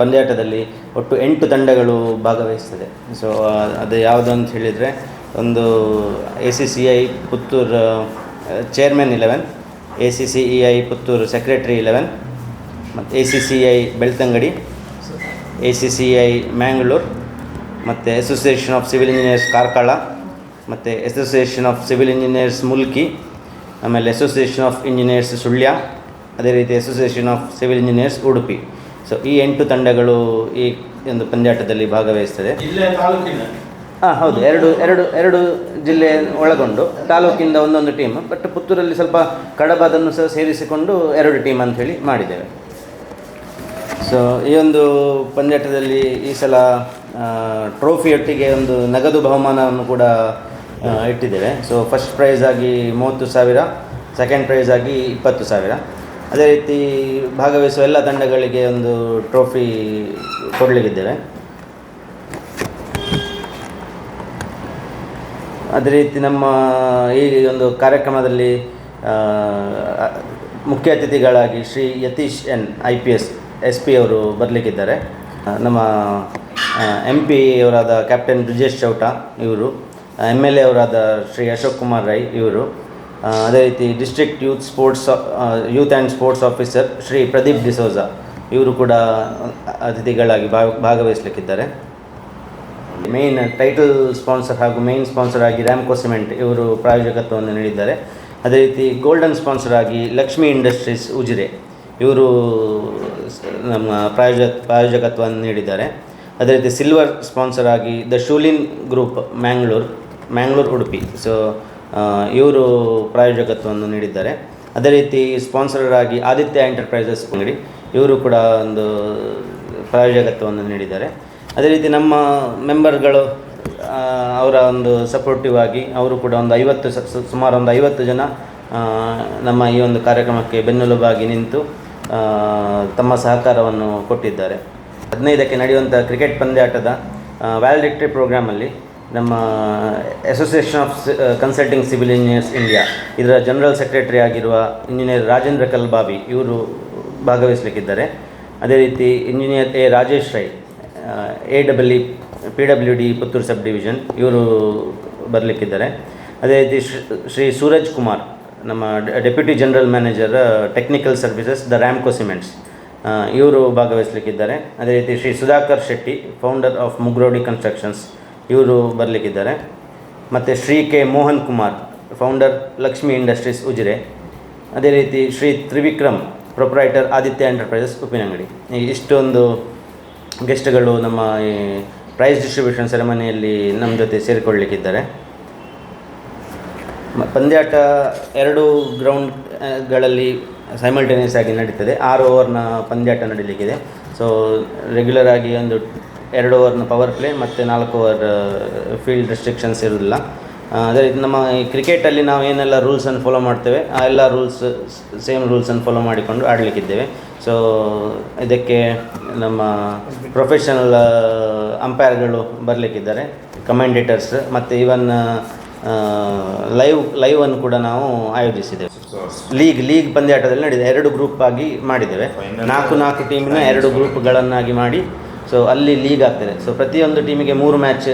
ಪಂದ್ಯಾಟದಲ್ಲಿ ಒಟ್ಟು 8 ತಂಡಗಳು ಭಾಗವಹಿಸ್ತದೆ. ಸೊ ಅದು ಯಾವುದು ಅಂತ ಹೇಳಿದರೆ, ಒಂದು ACCI Puttur chairman 11, ACCEI Puttur secretary 11, ಮತ್ತು ACCI ಬೆಳ್ತಂಗಡಿ, ACCI ಮ್ಯಾಂಗ್ಳೂರು, ಮತ್ತು association of civil engineers Karkala, ಮತ್ತು association of civil engineers Mulki, ಆಮೇಲೆ ಅಸೋಸಿಯೇಷನ್ ಆಫ್ ಇಂಜಿನಿಯರ್ಸ್ ಸುಳ್ಯ, ಅದೇ ರೀತಿ association of civil engineers Udupi. So ಈ 8 ತಂಡಗಳು ಈ ಒಂದು ಪಂದ್ಯಾಟದಲ್ಲಿ ಭಾಗವಹಿಸ್ತದೆ. ಹೌದು, ಎರಡು ಜಿಲ್ಲೆ ಒಳಗೊಂಡು ತಾಲೂಕಿಂದ ಒಂದೊಂದು ಟೀಮ್. ಬಟ್ ಪುತ್ತೂರಲ್ಲಿ ಸ್ವಲ್ಪ ಕಡಬದನ್ನು ಸಹ ಸೇರಿಸಿಕೊಂಡು 2 ಟೀಮ್ ಅಂಥೇಳಿ ಮಾಡಿದ್ದೇವೆ. ಸೊ ಈ ಒಂದು ಪಂದ್ಯಾಟದಲ್ಲಿ ಈ ಸಲ ಟ್ರೋಫಿಯೊಟ್ಟಿಗೆ ಒಂದು ನಗದು ಬಹುಮಾನವನ್ನು ಕೂಡ ಇಟ್ಟಿದ್ದೇವೆ. ಸೊ ಫಸ್ಟ್ ಪ್ರೈಸ್ ಆಗಿ 30,000, ಸೆಕೆಂಡ್ ಪ್ರೈಸ್ ಆಗಿ 20,000. ಅದೇ ರೀತಿ ಭಾಗವಹಿಸುವ ಎಲ್ಲ ತಂಡಗಳಿಗೆ ಒಂದು ಟ್ರೋಫಿ ಕೊಡಲಿಕ್ಕಿದ್ದೇವೆ. ಅದೇ ರೀತಿ ನಮ್ಮ ಈ ಒಂದು ಕಾರ್ಯಕ್ರಮದಲ್ಲಿ ಮುಖ್ಯ ಅತಿಥಿಗಳಾಗಿ Shri Yatish N IPS SP ಅವರು ಬರಲಿಕ್ಕಿದ್ದಾರೆ. ನಮ್ಮ MP ಅವರಾದ ಕ್ಯಾಪ್ಟನ್ ಬ್ರಿಜೇಶ್ ಚೌಟ ಇವರು, MLA ಅವರಾದ ಶ್ರೀ ಅಶೋಕ್ ಕುಮಾರ್ ರೈ ಇವರು, ಅದೇ ರೀತಿ district youth and sports officer Shri Pradeep D'Souza ಇವರು ಕೂಡ ಅತಿಥಿಗಳಾಗಿ ಭಾಗವಹಿಸಲಿಕ್ಕಿದ್ದಾರೆ. ಮೇನ್ ಟೈಟಲ್ ಸ್ಪಾನ್ಸರ್ ಹಾಗೂ ಮೇನ್ ಸ್ಪಾನ್ಸರ್ ಆಗಿ ರ್ಯಾಮ್ಕೋ ಸಿಮೆಂಟ್ ಇವರು ಪ್ರಾಯೋಜಕತ್ವವನ್ನು ನೀಡಿದ್ದಾರೆ. ಅದೇ ರೀತಿ ಗೋಲ್ಡನ್ ಸ್ಪಾನ್ಸರ್ ಆಗಿ ಲಕ್ಷ್ಮಿ ಇಂಡಸ್ಟ್ರೀಸ್ ಉಜಿರೆ ಇವರು ನಮ್ಮ ಪ್ರಾಯೋಜಕತ್ವವನ್ನು ನೀಡಿದ್ದಾರೆ. ಅದೇ ರೀತಿ ಸಿಲ್ವರ್ ಸ್ಪಾನ್ಸರ್ ಆಗಿ the Shoolin group Mangalore Udupi, so ಇವರು ಪ್ರಾಯೋಜಕತ್ವವನ್ನು ನೀಡಿದ್ದಾರೆ. ಅದೇ ರೀತಿ ಸ್ಪಾನ್ಸರ್ ಆಗಿ ಆದಿತ್ಯ ಎಂಟರ್ಪ್ರೈಸಸ್ ಅಂಗಡಿ ಇವರು ಕೂಡ ಒಂದು ಪ್ರಾಯೋಜಕತ್ವವನ್ನು ನೀಡಿದ್ದಾರೆ. ಅದೇ ರೀತಿ ನಮ್ಮ ಮೆಂಬರ್ಗಳು ಅವರ ಒಂದು ಸಪೋರ್ಟಿವ್ ಆಗಿ ಅವರು ಕೂಡ ಸುಮಾರು ಒಂದು 50 ಜನ ನಮ್ಮ ಈ ಒಂದು ಕಾರ್ಯಕ್ರಮಕ್ಕೆ ಬೆನ್ನೆಲುಬಾಗಿ ನಿಂತು ತಮ್ಮ ಸಹಕಾರವನ್ನು ಕೊಟ್ಟಿದ್ದಾರೆ. 15ಕ್ಕೆ ನಡೆಯುವಂಥ ಕ್ರಿಕೆಟ್ ಪಂದ್ಯಾಟದ ವ್ಯಾಲಿಡಿಕ್ಟರಿ ಪ್ರೋಗ್ರಾಮಲ್ಲಿ ನಮ್ಮ association of consulting civil engineers India ಇದರ ಜನರಲ್ ಸೆಕ್ರೆಟರಿ ಆಗಿರುವ ಇಂಜಿನಿಯರ್ ರಾಜೇಂದ್ರ ಕಲ್ಬಾಬಿ ಇವರು ಭಾಗವಹಿಸಲಿಕ್ಕಿದ್ದಾರೆ. ಅದೇ ರೀತಿ engineer Rajesh Rai AEE PWD Puttur sub division ಇವರು ಬರಲಿಕ್ಕಿದ್ದಾರೆ. ಅದೇ ರೀತಿ ಶ್ರೀ ಸೂರಜ್ ಕುಮಾರ್ ನಮ್ಮ deputy general manager technical services the Ramco cements ಇವರು ಭಾಗವಹಿಸಲಿಕ್ಕಿದ್ದಾರೆ. ಅದೇ ರೀತಿ Shri Sudhakar Shetty founder of Mugrodi constructions ಇವರು ಬರಲಿಕ್ಕಿದ್ದಾರೆ. ಮತ್ತು Shri K Mohan Kumar founder Lakshmi industries Ujire. ಅದೇ ರೀತಿ ಶ್ರೀ ತ್ರಿವಿಕ್ರಮ್ ಪ್ರೊಪ್ರೈಟರ್ ಆದಿತ್ಯ ಎಂಟರ್ಪ್ರೈಸಸ್ ಉಪ್ಪಿನಂಗಡಿ. ಇಷ್ಟೊಂದು ಗೆಸ್ಟ್ಗಳು ನಮ್ಮ ಈ ಪ್ರೈಸ್ ಡಿಸ್ಟ್ರಿಬ್ಯೂಷನ್ ಸೆರೆಮನಿಯಲ್ಲಿ ನಮ್ಮ ಜೊತೆ ಸೇರಿಕೊಳ್ಳಲಿಕ್ಕಿದ್ದಾರೆ. ಪಂದ್ಯಾಟ 2 ಗ್ರೌಂಡ್ಗಳಲ್ಲಿ ಸೈಮಲ್ಟೇನಿಯಸ್ ಆಗಿ ನಡೀತದೆ. 6 ಓವರ್ನ ಪಂದ್ಯಾಟ ನಡೀಲಿಕ್ಕಿದೆ. ಸೊ ರೆಗ್ಯುಲರ್ ಆಗಿ ಒಂದು 2 ಓವರ್ನ ಪವರ್ ಪ್ಲೇ ಮತ್ತು 4 ಓವರ್ ಫೀಲ್ಡ್ ರೆಸ್ಟ್ರಿಕ್ಷನ್ಸ್ ಇರೋದಿಲ್ಲ. ಅದೇ ರೀತಿ ನಮ್ಮ ಈ ಕ್ರಿಕೆಟಲ್ಲಿ ನಾವು ಏನೆಲ್ಲ ರೂಲ್ಸನ್ನು ಫಾಲೋ ಮಾಡ್ತೇವೆ ಆ ಎಲ್ಲ ಸೇಮ್ ರೂಲ್ಸನ್ನು ಫಾಲೋ ಮಾಡಿಕೊಂಡು ಆಡಲಿಕ್ಕಿದ್ದೇವೆ. ಸೊ ಇದಕ್ಕೆ ನಮ್ಮ ಪ್ರೊಫೆಷನಲ್ ಅಂಪೈರ್ಗಳು ಬರಲಿಕ್ಕಿದ್ದಾರೆ, ಕಮೆಂಡೇಟರ್ಸ್, ಮತ್ತು ಈವನ್ ಲೈವನ್ನು ಕೂಡ ನಾವು ಆಯೋಜಿಸಿದ್ದೇವೆ. ಲೀಗ್ ಪಂದ್ಯಾಟದಲ್ಲಿ ನಡೆದಿದೆ. 2 ಗ್ರೂಪ್ ಆಗಿ ಮಾಡಿದ್ದೇವೆ. 4 ಟೀಮಿನ 2 ಗ್ರೂಪ್ಗಳನ್ನಾಗಿ ಮಾಡಿ ಸೊ ಅಲ್ಲಿ ಲೀಗ್ ಆಗ್ತದೆ. ಸೊ ಪ್ರತಿಯೊಂದು ಟೀಮಿಗೆ 3 ಮ್ಯಾಚ್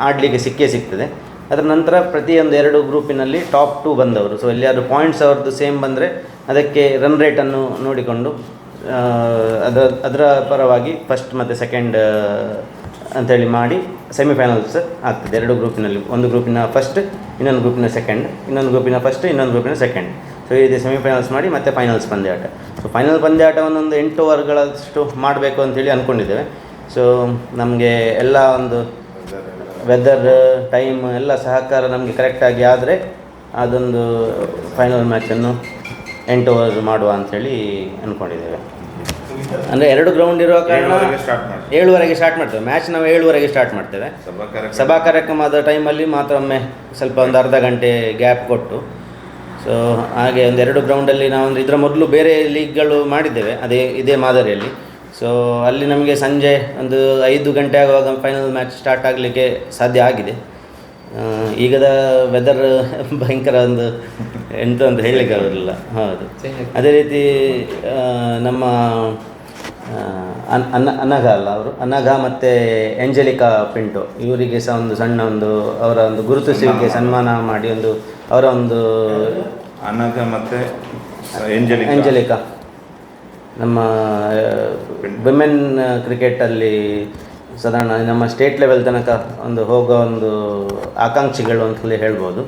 ಆಡಲಿಕ್ಕೆ ಸಿಗ್ತದೆ. ಅದರ ನಂತರ ಪ್ರತಿಯೊಂದು 2 ಗ್ರೂಪಿನಲ್ಲಿ ಟಾಪ್ 2 ಬಂದವರು, ಸೊ ಎಲ್ಲಿಯಾದರೂ ಪಾಯಿಂಟ್ಸ್ ಅವ್ರದ್ದು ಸೇಮ್ ಬಂದರೆ ಅದಕ್ಕೆ ರನ್ ರೇಟನ್ನು ನೋಡಿಕೊಂಡು ಅದರ ಪರವಾಗಿ ಫಸ್ಟ್ ಮತ್ತು ಸೆಕೆಂಡ್ ಅಂಥೇಳಿ ಮಾಡಿ ಸೆಮಿಫೈನಲ್ಸ್ ಆಗ್ತದೆ. 2 ಗ್ರೂಪಿನಲ್ಲಿ, ಒಂದು ಗ್ರೂಪಿನ ಫಸ್ಟ್, ಇನ್ನೊಂದು ಗ್ರೂಪಿನ ಸೆಕೆಂಡ್, ಇನ್ನೊಂದು ಗ್ರೂಪಿನ ಫಸ್ಟ್, ಇನ್ನೊಂದು ಗ್ರೂಪಿನ ಸೆಕೆಂಡ್. ಸೊ ಈ ರೀತಿ ಸೆಮಿಫೈನಲ್ಸ್ ಮಾಡಿ ಮತ್ತೆ ಫೈನಲ್ಸ್ ಪಂದ್ಯಾಟ. ಸೊ ಫೈನಲ್ ಪಂದ್ಯಾಟವನ್ನೊಂದು 8 ಓವರ್ಗಳಷ್ಟು ಮಾಡಬೇಕು ಅಂಥೇಳಿ ಅಂದ್ಕೊಂಡಿದ್ದೇವೆ. ಸೊ ನಮಗೆ ಎಲ್ಲ ಒಂದು ವೆದರ್, ಟೈಮ್ ಎಲ್ಲ ಸಹಕಾರ ನಮಗೆ ಕರೆಕ್ಟಾಗಿ ಆದರೆ ಅದೊಂದು ಫೈನಲ್ ಮ್ಯಾಚನ್ನು 8 ಓವರ್ ಮಾಡುವ ಅಂಥೇಳಿ ಅಂದ್ಕೊಂಡಿದ್ದೇವೆ. ಅಂದರೆ 2 ಗ್ರೌಂಡ್ ಇರುವ ಕಾರಣ 7ವರೆಗೆ ಸ್ಟಾರ್ಟ್ ಮಾಡ್ತೇವೆ. ಮ್ಯಾಚ್ ನಾವು 7ವರೆಗೆ ಸ್ಟಾರ್ಟ್ ಮಾಡ್ತೇವೆ. ಸಭಾ ಕಾರ್ಯಕ್ರಮದ ಟೈಮಲ್ಲಿ ಮಾತ್ರ ಒಮ್ಮೆ ಸ್ವಲ್ಪ ಒಂದು ಅರ್ಧ ಗಂಟೆ ಗ್ಯಾಪ್ ಕೊಟ್ಟು, ಸೊ ಹಾಗೆ ಒಂದು 2 ಗ್ರೌಂಡಲ್ಲಿ ನಾವು ಇದರ ಮೊದಲು ಬೇರೆ ಲೀಗ್ಗಳು ಮಾಡಿದ್ದೇವೆ ಇದೇ ಮಾದರಿಯಲ್ಲಿ. ಸೊ ಅಲ್ಲಿ ನಮಗೆ ಸಂಜೆ ಒಂದು 5 ಗಂಟೆ ಆಗುವಾಗ ಫೈನಲ್ ಮ್ಯಾಚ್ ಸ್ಟಾರ್ಟ್ ಆಗಲಿಕ್ಕೆ ಸಾಧ್ಯ ಆಗಿದೆ. ಈಗದ ವೆದರ್ ಭಯಂಕರ ಒಂದು ಎಂತ ಅಂತ ಹೇಳಲಿಕ್ಕೆ ಆಗೋದಿಲ್ಲ. ಹೌದು. ಅದೇ ರೀತಿ ನಮ್ಮ ಅನಘ ಅಲ್ಲ ಅವರು, ಅನಘ ಮತ್ತು ಎಂಜಲಿಕಾ ಪಿಂಟೋ, ಇವರಿಗೆ ಸಹ ಒಂದು ಸಣ್ಣ ಒಂದು ಅವರ ಒಂದು ಗುರುತಿಸುವಿಕೆ ಸನ್ಮಾನ ಮಾಡಿ ಒಂದು ಅವರ ಒಂದು ಅನಘ ಮತ್ತು ಎಂಜಲಿಕಾ ನಮ್ಮ ವಿಮೆನ್ ಕ್ರಿಕೆಟಲ್ಲಿ ಸಾಧಾರಣ ನಮ್ಮ ಸ್ಟೇಟ್ ಲೆವೆಲ್ ತನಕ ಒಂದು ಹೋಗೋ ಒಂದು ಆಕಾಂಕ್ಷಿಗಳು ಅಂತಲೇ ಹೇಳ್ಬೋದು.